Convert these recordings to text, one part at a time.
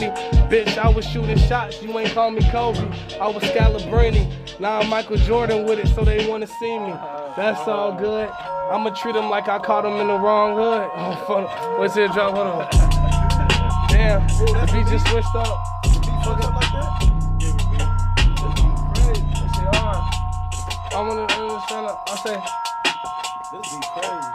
me. Bitch, I was shooting shots, you ain't call me Kobe. I was Scalabrini, now I'm Michael Jordan with it, so they wanna see me. That's all good. I'ma treat them like I caught them in the wrong hood. Oh, what's it, drop? Hold on. Damn, the beat just switched up. I'm gonna stand up. I say, this be crazy.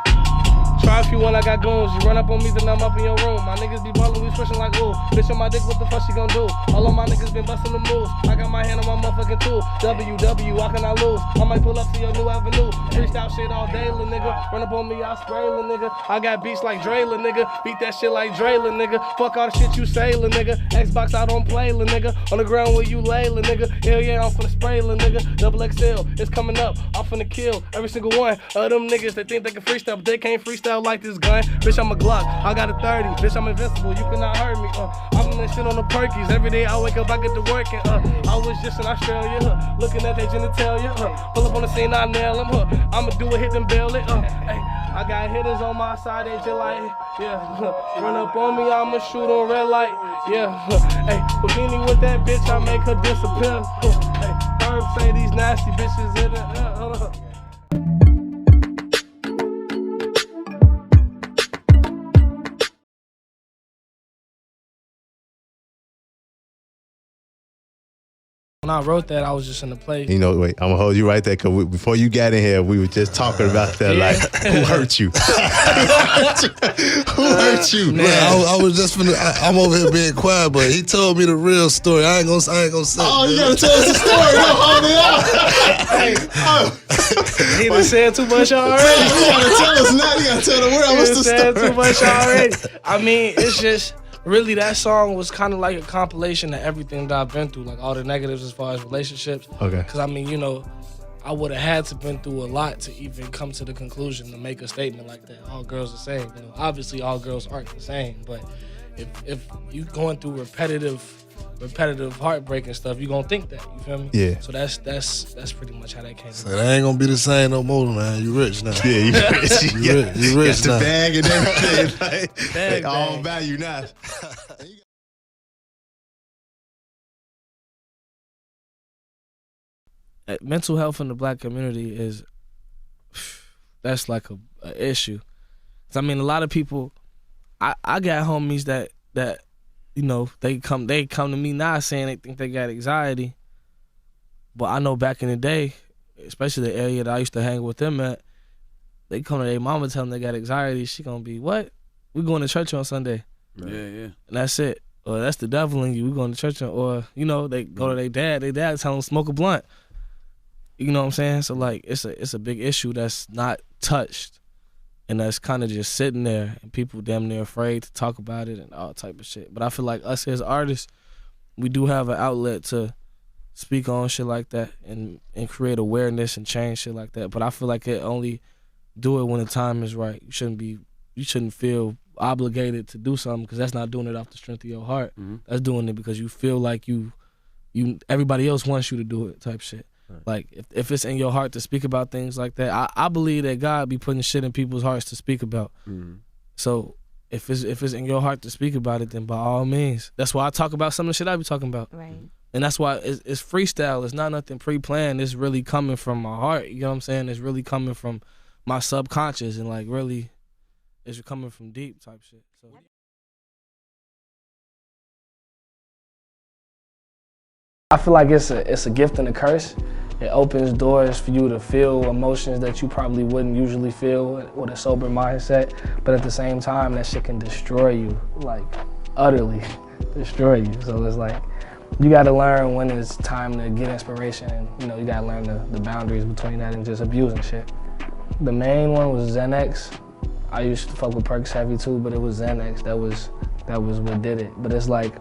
Try if you want, I got goons. You run up on me, then I'm up in your room. My niggas be ballin', we switching like ooh. Bitch on my dick, what the fuck she gon' do? All of my niggas been bustin' the moves. I got my hand on my motherfucking tool. WW, how can I lose? I might pull up to your new avenue. Freestyle shit all day, lil' nigga. Run up on me, I spray, lil' nigga. I got beats like Dre, lil' nigga. Beat that shit like Dre, lil' nigga. Fuck all the shit you say, lil' nigga. Xbox, I don't play, lil' nigga. On the ground where you lay, lil' nigga. Hell yeah, I'm finna spray, lil' nigga. Double XL, it's coming up. I'm finna kill every single one of them niggas that think they can freestyle, but they can't freestyle like this gun. Bitch, I'm a Glock, I got a 30. Bitch, I'm invincible, you cannot hurt me. I'm in that shit on the perkies. Every day I wake up, I get to work and I was just in Australia, looking at their genitalia. Pull up on the scene, I nail them. I'ma do a hit and bail it. Hey, I got hitters on my side, they just like, yeah. Run up on me, I'ma shoot on red light, yeah. Hey, Houdini with that bitch, I make her disappear. Hey, Herb say these nasty bitches in it. When I wrote that, I was just in the place. You know, wait, I'm gonna hold you right there, because before you got in here, we were just talking about that, like, who hurt you? Who hurt you? Man, I was just finna, I'm over here being quiet, but he told me the real story. I ain't gonna say. Oh, you gotta tell us the story. He done said too much already. You gotta tell us now. You gotta tell the world what's the story. He done said too much already. I mean, it's just, really, that song was kind of like a compilation of everything that I've been through, like all the negatives as far as relationships. Okay. Because, I mean, you know, I would have had to been through a lot to even come to the conclusion to make a statement like that. All girls are the same. You know, obviously, all girls aren't the same. But if you going through repetitive heartbreak and stuff, you gonna think that. You feel me? Yeah. So that's pretty much how that came. So that ain't gonna be the same no more, man. You rich now. Yeah, you rich. You rich got now. the bag and everything. Like, Bag. all value now. Mental health in the black community that's like a issue. I mean, a lot of people, I got homies that you know, they come to me now saying they think they got anxiety, but I know back in the day, especially the area that I used to hang with them at, they come to their mama tell them they got anxiety. She gonna be, what? We going to church on Sunday. Yeah. And that's it. Or that's the devil in you. We going to church or, you know, they go to their dad tell them smoke a blunt. You know what I'm saying? So like, it's a big issue that's not touched, and that's kind of just sitting there, and people damn near afraid to talk about it and all type of shit. But I feel like us as artists, we do have an outlet to speak on shit like that and create awareness and change shit like that. But I feel like it only do it when the time is right. You shouldn't feel obligated to do something, because that's not doing it off the strength of your heart. Mm-hmm. That's doing it because you feel like you everybody else wants you to do it type shit. Right. Like if it's in your heart to speak about things like that, I believe that God be putting shit in people's hearts to speak about. Mm-hmm. So if it's in your heart to speak about it, then by all means. That's why I talk about some of the shit I be talking about. Right. And that's why it's freestyle. It's not nothing pre-planned. It's really coming from my heart. You know what I'm saying? It's really coming from my subconscious, and like really, it's coming from deep type shit. So. I feel like it's a gift and a curse. It opens doors for you to feel emotions that you probably wouldn't usually feel with a sober mindset. But at the same time, that shit can destroy you, like utterly destroy you. So it's like, you gotta learn when it's time to get inspiration, and you know, you gotta learn the boundaries between that and just abusing shit. The main one was Xanax. I used to fuck with perks heavy too, but it was Xanax that was what did it. But it's like,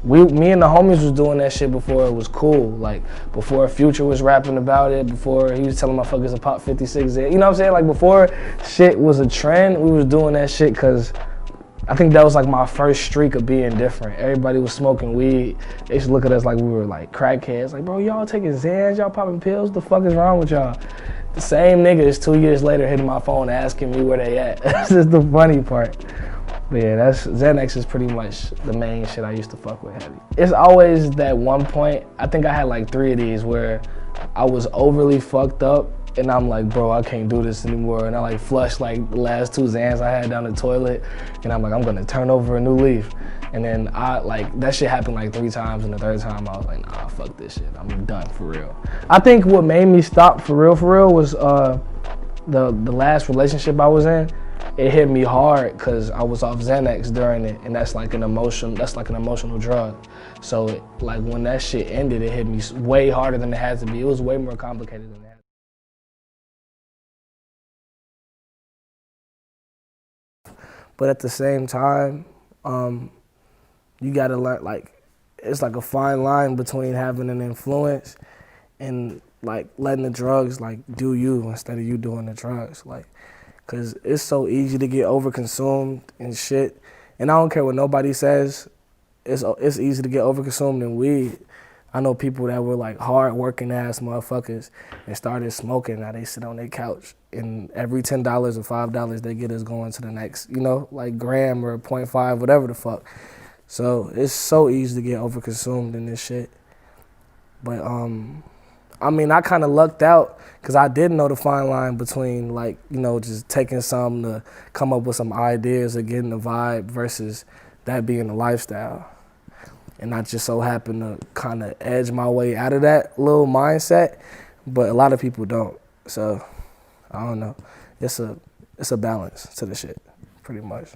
me and the homies was doing that shit before it was cool. Like, before Future was rapping about it, before he was telling motherfuckers to pop 56 in. You know what I'm saying? Like, before shit was a trend, we was doing that shit because I think that was like my first streak of being different. Everybody was smoking weed. They used to look at us like we were like crackheads. Like, bro, y'all taking Xans, y'all popping pills? The fuck is wrong with y'all? The same niggas 2 years later hitting my phone asking me where they at. That's just the funny part. But yeah, Xanax is pretty much the main shit I used to fuck with heavy. It's always that one point, I think I had like 3 of these where I was overly fucked up and I'm like, bro, I can't do this anymore. And I like flushed like the last 2 Xans I had down the toilet and I'm like, I'm gonna turn over a new leaf. And then that shit happened like 3 times, and the 3rd time I was like, nah, fuck this shit, I'm done for real. I think what made me stop for real was the last relationship I was in. It hit me hard because I was off Xanax during it, and that's like an emotional drug. So like when that shit ended, it hit me way harder than it had to be. It was way more complicated than that. But at the same time, you gotta learn, like, it's like a fine line between having an influence and like letting the drugs like do you instead of you doing the drugs. Like, cause it's so easy to get overconsumed and shit. And I don't care what nobody says, it's easy to get overconsumed in weed. I know people that were like hard working ass motherfuckers and started smoking. Now they sit on their couch and every $10 or $5 they get is going to the next, like gram or 0.5, whatever the fuck. So it's so easy to get overconsumed in this shit. But I mean, I kind of lucked out because I did know the fine line between like, just taking something to come up with some ideas or getting the vibe versus that being a lifestyle. And I just so happened to kind of edge my way out of that little mindset, but a lot of people don't. So I don't know. It's a balance to the shit, pretty much.